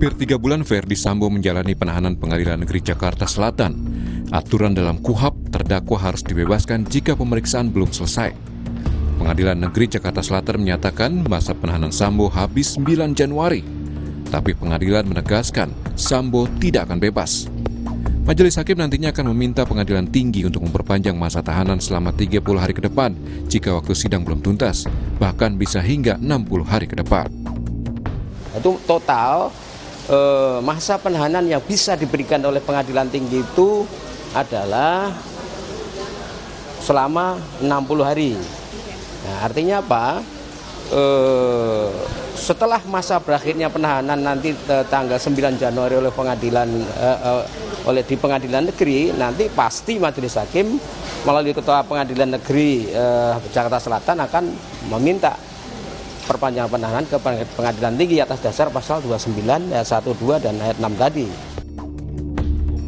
Hampir 3 bulan Verdi Sambo menjalani penahanan Pengadilan Negeri Jakarta Selatan. Aturan dalam KUHP, terdakwa harus dibebaskan jika pemeriksaan belum selesai. Pengadilan Negeri Jakarta Selatan menyatakan masa penahanan Sambo habis 9 Januari. Tapi pengadilan menegaskan Sambo tidak akan bebas. Majelis Hakim nantinya akan meminta Pengadilan Tinggi untuk memperpanjang masa tahanan selama 30 hari ke depan jika waktu sidang belum tuntas, bahkan bisa hingga 60 hari ke depan. Itu total masa penahanan yang bisa diberikan oleh Pengadilan Tinggi itu adalah selama 60 hari. Nah, artinya apa? Setelah masa berakhirnya penahanan nanti tanggal 9 Januari oleh di Pengadilan Negeri, nanti pasti Majelis Hakim melalui Ketua Pengadilan Negeri Jakarta Selatan akan meminta perpanjangan penahanan ke Pengadilan Tinggi atas dasar pasal 29 ayat 1, 2 dan ayat 6 tadi.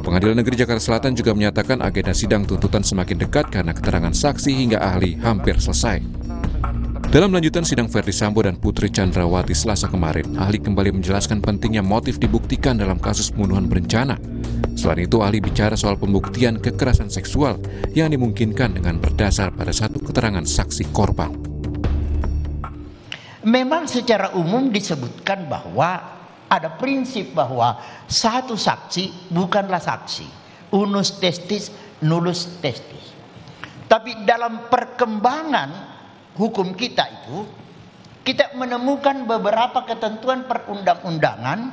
Pengadilan Negeri Jakarta Selatan juga menyatakan agenda sidang tuntutan semakin dekat karena keterangan saksi hingga ahli hampir selesai. Dalam lanjutan sidang Verdi Sambo dan Putri Chandrawati Selasa kemarin, ahli kembali menjelaskan pentingnya motif dibuktikan dalam kasus pembunuhan berencana. Selain itu, ahli bicara soal pembuktian kekerasan seksual yang dimungkinkan dengan berdasar pada satu keterangan saksi korban. Memang secara umum disebutkan bahwa ada prinsip bahwa satu saksi bukanlah saksi. Unus testis, nullus testis. Tapi dalam perkembangan hukum kita itu, kita menemukan beberapa ketentuan perundang-undangan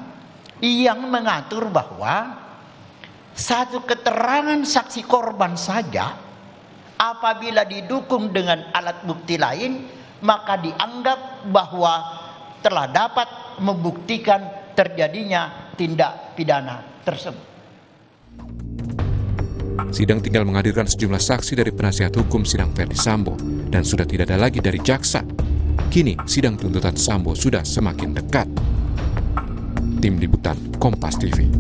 yang mengatur bahwa satu keterangan saksi korban saja apabila didukung dengan alat bukti lain, maka dianggap bahwa telah dapat membuktikan terjadinya tindak pidana tersebut. Sidang tinggal menghadirkan sejumlah saksi dari penasihat hukum sidang Verdi Sambo dan sudah tidak ada lagi dari jaksa. Kini sidang tuntutan Sambo sudah semakin dekat. Tim Liputan Kompas TV.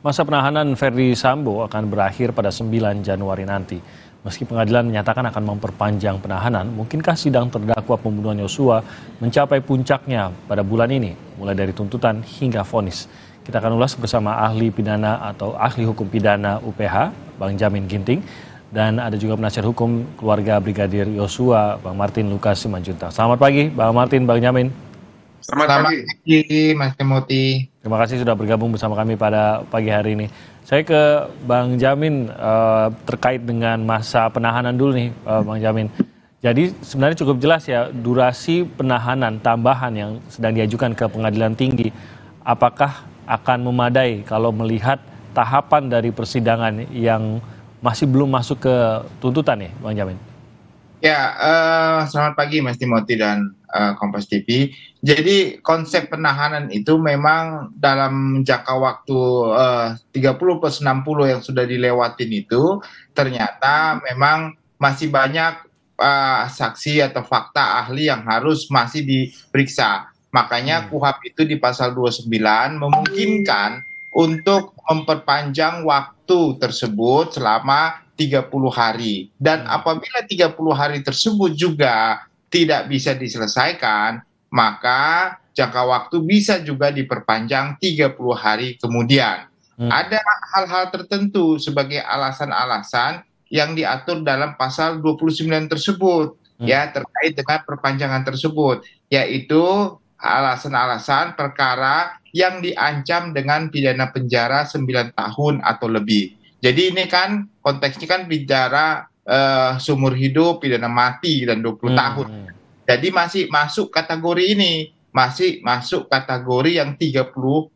Masa penahanan Verdi Sambo akan berakhir pada 9 Januari nanti. Meski pengadilan menyatakan akan memperpanjang penahanan, mungkinkah sidang terdakwa pembunuhan Yosua mencapai puncaknya pada bulan ini, mulai dari tuntutan hingga vonis? Kita akan ulas bersama ahli pidana atau ahli hukum pidana UPH, Bang Jamin Ginting, dan ada juga penasihat hukum keluarga Brigadir Yosua, Bang Martin Lukas Simanjuntak. Selamat pagi, Bang Martin, Bang Jamin. Selamat pagi, Mas Timothy. Terima kasih sudah bergabung bersama kami pada pagi hari ini. Saya ke Bang Jamin terkait dengan masa penahanan dulu nih, Bang Jamin. Jadi sebenarnya cukup jelas ya durasi penahanan tambahan yang sedang diajukan ke Pengadilan Tinggi. Apakah akan memadai kalau melihat tahapan dari persidangan yang masih belum masuk ke tuntutan ya, Bang Jamin? Ya, selamat pagi Mas Timothy dan Kompas TV. Jadi konsep penahanan itu memang dalam jangka waktu 30+60 yang sudah dilewatin itu ternyata memang masih banyak saksi atau fakta ahli yang harus masih diperiksa. Makanya KUHP itu di pasal 29 memungkinkan untuk memperpanjang waktu tersebut selama 30 hari. Dan apabila 30 hari tersebut juga tidak bisa diselesaikan, maka jangka waktu bisa juga diperpanjang 30 hari kemudian. Ada hal-hal tertentu sebagai alasan-alasan yang diatur dalam pasal 29 tersebut ya terkait dengan perpanjangan tersebut, yaitu alasan-alasan perkara yang diancam dengan pidana penjara 9 tahun atau lebih. Jadi ini kan konteksnya kan bicara seumur hidup, pidana mati dan 20 tahun. Jadi masih masuk kategori ini, masih masuk kategori yang 30+30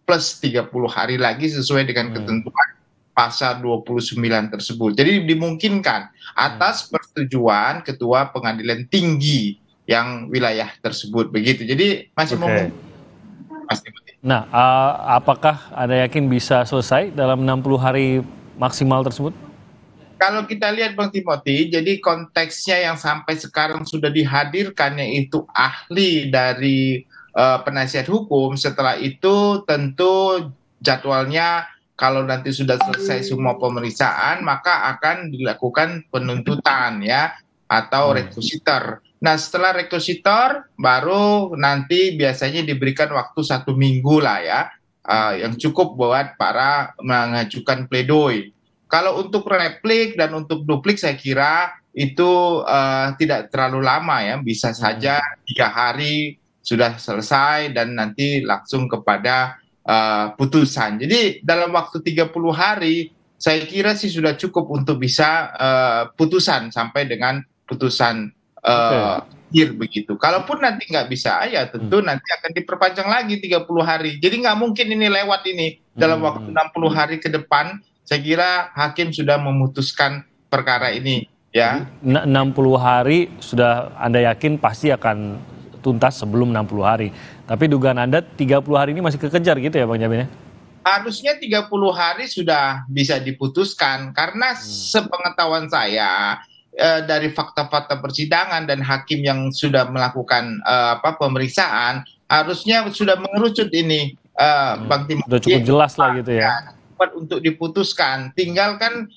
hari lagi sesuai dengan ketentuan pasal 29 tersebut. Jadi dimungkinkan atas persetujuan Ketua Pengadilan Tinggi yang wilayah tersebut begitu. Jadi masih memungkinkan. Nah, apakah Anda yakin bisa selesai dalam 60 hari maksimal tersebut? Kalau kita lihat Bang Timothy, jadi konteksnya yang sampai sekarang sudah dihadirkan yaitu ahli dari penasihat hukum. Setelah itu tentu jadwalnya kalau nanti sudah selesai semua pemeriksaan maka akan dilakukan penuntutan ya atau requisitor. Nah, setelah rekusitor baru nanti biasanya diberikan waktu 1 minggu lah ya, yang cukup buat para mengajukan pledoi. Kalau untuk replik dan untuk duplik saya kira itu tidak terlalu lama ya, bisa saja 3 hari sudah selesai dan nanti langsung kepada putusan. Jadi dalam waktu 30 hari saya kira sih sudah cukup untuk bisa putusan sampai dengan putusan akhir begitu. Kalaupun nanti nggak bisa, ya tentu nanti akan diperpanjang lagi 30 hari. Jadi nggak mungkin ini lewat ini. Dalam waktu 60 hari ke depan, saya kira hakim sudah memutuskan perkara ini. Ya. 60 hari sudah Anda yakin pasti akan tuntas sebelum 60 hari. Tapi dugaan Anda 30 hari ini masih kekejar gitu ya Bang Jamin ya? Harusnya 30 hari sudah bisa diputuskan. Karena sepengetahuan saya, dari fakta-fakta persidangan dan hakim yang sudah melakukan pemeriksaan harusnya sudah mengerucut ini, Bang Timothy. Sudah cukup jelas lah gitu ya. Untuk diputuskan, tinggal kan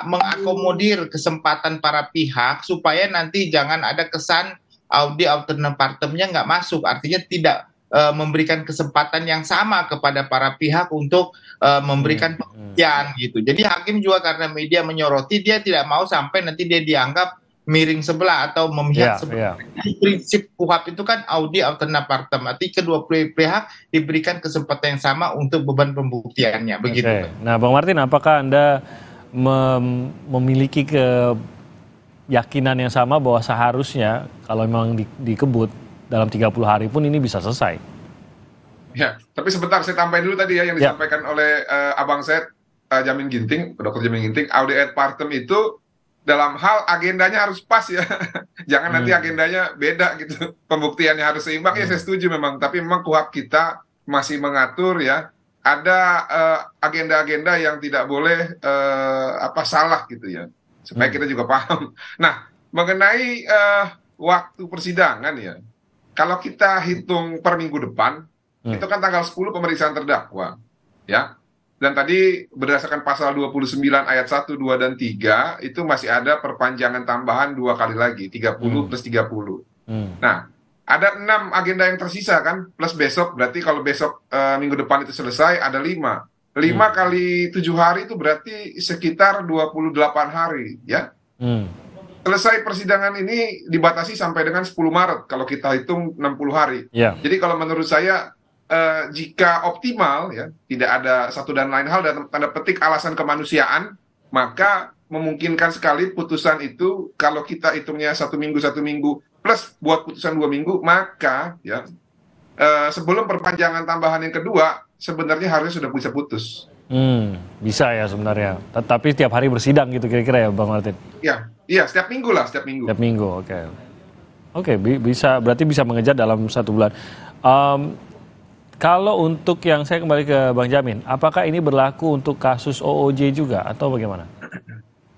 mengakomodir kesempatan para pihak supaya nanti jangan ada kesan audi alternate partemnya nggak masuk, artinya tidak memberikan kesempatan yang sama kepada para pihak untuk memberikan pembuktian gitu. Jadi hakim juga karena media menyoroti, dia tidak mau sampai nanti dia dianggap miring sebelah atau memihak sebelah. Prinsip KUHP itu kan audi alternate partem, artinya kedua pihak diberikan kesempatan yang sama untuk beban pembuktiannya. Begitu. Nah, Bang Martin, apakah Anda memiliki keyakinan yang sama bahwa seharusnya kalau memang dikebut dalam 30 hari pun ini bisa selesai? Ya, tapi sebentar saya tambahin dulu tadi ya yang disampaikan oleh Abang Said, Jamin Ginting, Dr. Jamin Ginting, audi et partem itu dalam hal agendanya harus pas ya. Jangan nanti agendanya beda gitu. Pembuktiannya harus seimbang, ya saya setuju memang. Tapi memang KUHP kita masih mengatur ya, ada agenda-agenda yang tidak boleh salah gitu ya. Supaya kita juga paham. Nah, mengenai waktu persidangan ya, kalau kita hitung per minggu depan, itu kan tanggal 10 pemeriksaan terdakwa, ya. Dan tadi berdasarkan pasal 29 ayat 1, 2, dan 3, itu masih ada perpanjangan tambahan 2 kali lagi, 30 plus 30. Nah, ada 6 agenda yang tersisa kan, plus besok, berarti kalau besok minggu depan itu selesai, ada 5. 5 kali 7 hari itu berarti sekitar 28 hari, ya. Selesai persidangan ini dibatasi sampai dengan 10 Maret kalau kita hitung 60 hari. Jadi kalau menurut saya jika optimal ya, tidak ada satu dan lain hal dan tanda petik alasan kemanusiaan, maka memungkinkan sekali putusan itu kalau kita hitungnya 1 minggu plus buat putusan 2 minggu, maka ya sebelum perpanjangan tambahan yang kedua sebenarnya harusnya sudah bisa putus. Bisa ya sebenarnya. Tapi tiap hari bersidang gitu kira-kira ya Bang Martin? Iya, setiap minggu lah, setiap minggu. Setiap minggu, oke. Bisa, berarti bisa mengejar dalam 1 bulan. Kalau untuk yang saya kembali ke Bang Jamin, apakah ini berlaku untuk kasus OOJ juga atau bagaimana?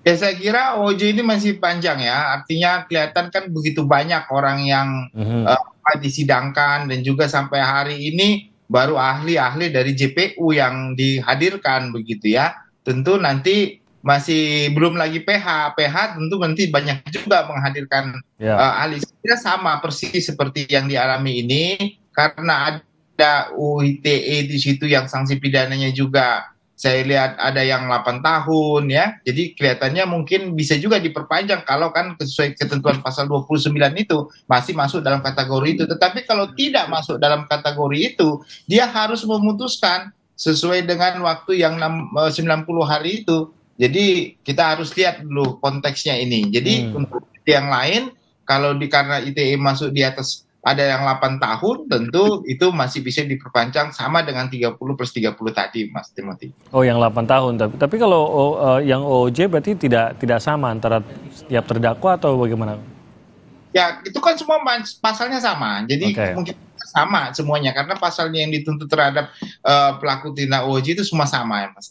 Ya saya kira OOJ ini masih panjang ya, artinya kelihatan kan begitu banyak orang yang disidangkan dan juga sampai hari ini baru ahli-ahli dari JPU yang dihadirkan begitu ya. Tentu nanti masih belum lagi PH tentu nanti banyak juga menghadirkan ahli. Saya sama persis seperti yang dialami ini karena ada UITE di situ yang sanksi pidananya juga saya lihat ada yang 8 tahun ya. Jadi kelihatannya mungkin bisa juga diperpanjang kalau kan sesuai ketentuan pasal 29 itu masih masuk dalam kategori itu. Tetapi kalau tidak masuk dalam kategori itu, dia harus memutuskan sesuai dengan waktu yang 90 hari itu. Jadi kita harus lihat dulu konteksnya ini. Jadi untuk yang lain kalau karena ITE masuk di atas ada yang 8 tahun, tentu itu masih bisa diperpanjang sama dengan 30 plus 30 tadi, Mas Timothy. Oh, yang 8 tahun. Tapi kalau yang OOJ berarti tidak sama antara setiap terdakwa atau bagaimana? Ya, itu kan semua pasalnya sama. Jadi mungkin sama semuanya, karena pasalnya yang dituntut terhadap pelaku tindak OOJ itu semua sama ya, Mas.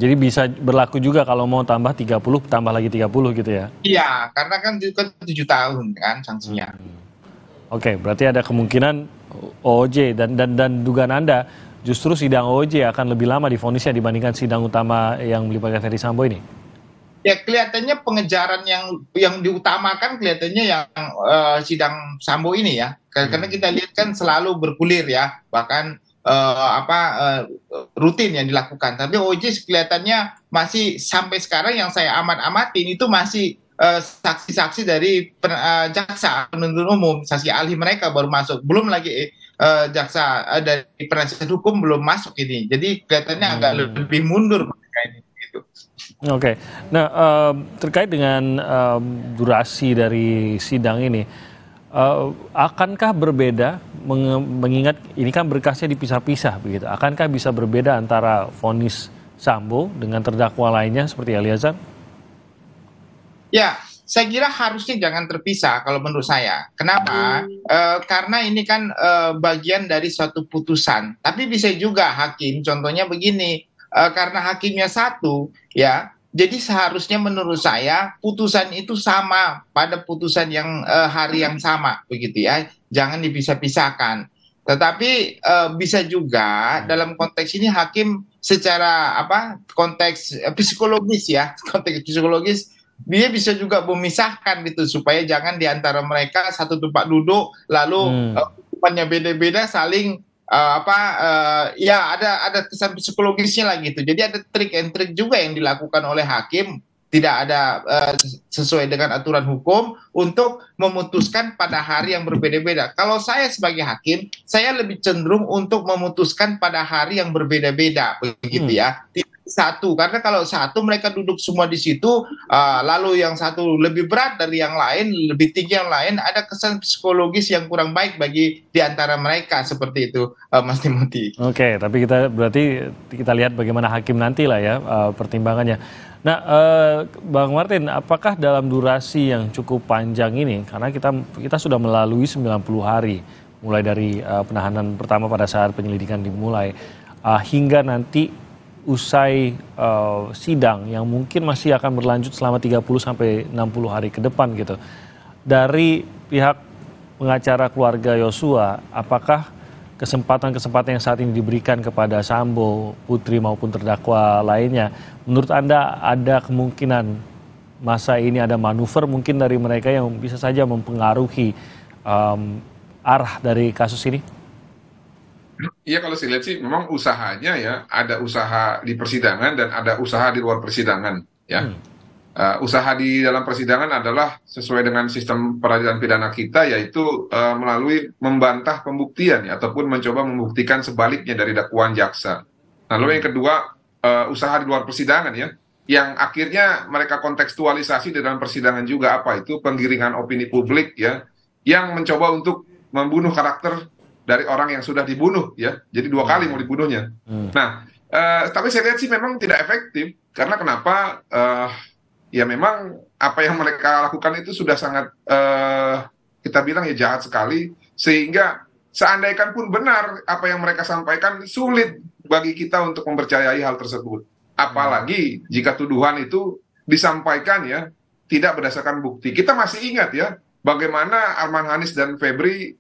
Jadi bisa berlaku juga kalau mau tambah 30, tambah lagi 30 gitu ya? Iya, karena kan itu kan 7 tahun kan sanksinya. Oke, berarti ada kemungkinan OOJ dan dugaan Anda justru sidang OOJ akan lebih lama divonisnya dibandingkan sidang utama yang melibatkan Ferry Sambo ini? Ya kelihatannya pengejaran yang diutamakan kelihatannya yang sidang Sambo ini ya, karena kita lihat kan selalu bergulir ya, bahkan rutin yang dilakukan. Tapi OJ kelihatannya masih sampai sekarang yang saya amatin itu masih saksi-saksi dari jaksa penuntut umum, saksi ahli mereka baru masuk, belum lagi jaksa dari penasihat hukum belum masuk ini. Jadi kelihatannya agak lebih mundur mereka ini. Gitu. Oke, nah terkait dengan durasi dari sidang ini, akankah berbeda mengingat ini kan berkasnya dipisah-pisah begitu? Akankah bisa berbeda antara vonis Sambo dengan terdakwa lainnya seperti Eliezer? Ya, saya kira harusnya jangan terpisah kalau menurut saya. Kenapa? Karena ini kan bagian dari suatu putusan. Tapi bisa juga hakim, contohnya begini, karena hakimnya satu, ya, jadi seharusnya menurut saya putusan itu sama pada putusan yang hari yang sama, begitu ya. Jangan dipisah-pisahkan. Tetapi bisa juga dalam konteks ini hakim secara konteks psikologis ya, konteks psikologis dia bisa juga memisahkan gitu supaya jangan di antara mereka satu tempat duduk lalu hukumannya beda-beda saling ya ada kesan psikologisnya lah gitu. Jadi ada trik and trik juga yang dilakukan oleh hakim, tidak ada sesuai dengan aturan hukum untuk memutuskan pada hari yang berbeda-beda. Kalau saya sebagai hakim, saya lebih cenderung untuk memutuskan pada hari yang berbeda-beda, begitu ya. Tidak satu, karena kalau satu mereka duduk semua di situ, lalu yang satu lebih berat dari yang lain, lebih tinggi yang lain, ada kesan psikologis yang kurang baik bagi di antara mereka seperti itu, Mas Timothy. Oke, tapi kita lihat bagaimana hakim nanti lah ya pertimbangannya. Nah, Bang Martin, apakah dalam durasi yang cukup panjang ini, karena kita sudah melalui 90 hari, mulai dari penahanan pertama pada saat penyelidikan dimulai, hingga nanti usai sidang yang mungkin masih akan berlanjut selama 30 sampai 60 hari ke depan gitu. Dari pihak pengacara keluarga Yosua, apakah kesempatan-kesempatan yang saat ini diberikan kepada Sambo, Putri maupun terdakwa lainnya, menurut Anda ada kemungkinan masa ini ada manuver mungkin dari mereka yang bisa saja mempengaruhi arah dari kasus ini? Iya, kalau saya lihat sih memang usahanya ya, ada usaha di persidangan dan ada usaha di luar persidangan ya. Usaha di dalam persidangan adalah sesuai dengan sistem peradilan pidana kita, yaitu melalui membantah pembuktian ya, ataupun mencoba membuktikan sebaliknya dari dakwaan jaksa. Lalu yang kedua, usaha di luar persidangan ya, yang akhirnya mereka kontekstualisasi di dalam persidangan juga, apa itu penggiringan opini publik ya, yang mencoba untuk membunuh karakter dari orang yang sudah dibunuh ya, jadi 2 kali mau dibunuhnya. Nah, tapi saya lihat sih memang tidak efektif, karena kenapa? Ya memang apa yang mereka lakukan itu sudah sangat kita bilang ya jahat sekali, sehingga seandaikan pun benar apa yang mereka sampaikan, sulit bagi kita untuk mempercayai hal tersebut. Apalagi jika tuduhan itu disampaikan ya tidak berdasarkan bukti. Kita masih ingat ya bagaimana Arman Hanis dan Febri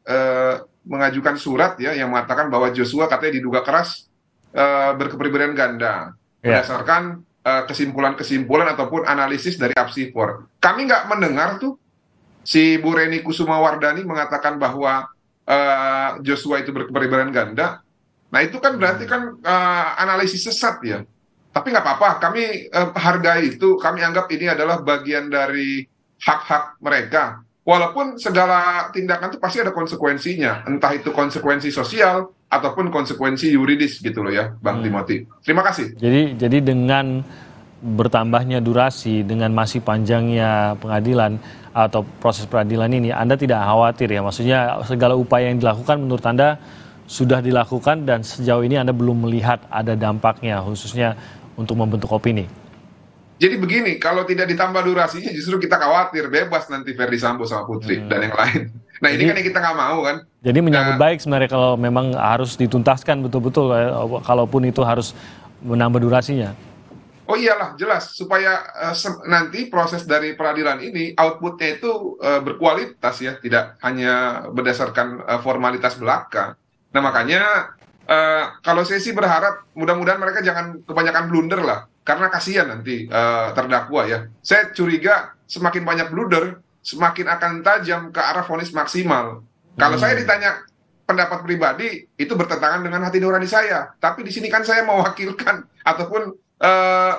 mengajukan surat ya yang mengatakan bahwa Joshua katanya diduga keras berkepribadian ganda berdasarkan kesimpulan-kesimpulan ataupun analisis dari Apsifor. Kami nggak mendengar tuh si Bu Reni Kusuma Wardani mengatakan bahwa Joshua itu berkepribadian ganda. Nah itu kan berarti kan analisis sesat ya. Tapi nggak apa-apa, kami hargai itu, kami anggap ini adalah bagian dari hak-hak mereka. Walaupun segala tindakan itu pasti ada konsekuensinya, entah itu konsekuensi sosial ataupun konsekuensi yuridis gitu loh ya, Bang Timothy. Terima kasih. Jadi dengan bertambahnya durasi, dengan masih panjangnya pengadilan atau proses peradilan ini, Anda tidak khawatir ya? Maksudnya segala upaya yang dilakukan menurut Anda sudah dilakukan dan sejauh ini Anda belum melihat ada dampaknya khususnya untuk membentuk opini? Jadi begini, kalau tidak ditambah durasinya justru kita khawatir bebas nanti Ferdi Sambo sama Putri dan yang lain. Nah ini kan yang kita nggak mau kan. Jadi menyambut baik sebenarnya kalau memang harus dituntaskan betul-betul, kalaupun itu harus menambah durasinya. Oh iyalah, jelas. Supaya nanti proses dari peradilan ini outputnya itu berkualitas ya, tidak hanya berdasarkan formalitas belaka. Nah makanya kalau saya sih berharap mudah-mudahan mereka jangan kebanyakan blunder lah. karena kasihan nanti terdakwa ya. Saya curiga semakin banyak blunder, semakin akan tajam ke arah vonis maksimal. Kalau saya ditanya pendapat pribadi, itu bertentangan dengan hati nurani saya. Tapi di sini kan saya mewakilkan ataupun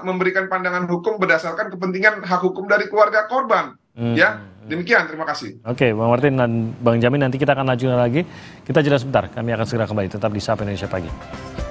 memberikan pandangan hukum berdasarkan kepentingan hak hukum dari keluarga korban. Ya, demikian. Terima kasih. Oke, Bang Martin dan Bang Jamin, nanti kita akan lanjutkan lagi. Kita jeda sebentar. Kami akan segera kembali. Tetap di Sapa Indonesia Pagi.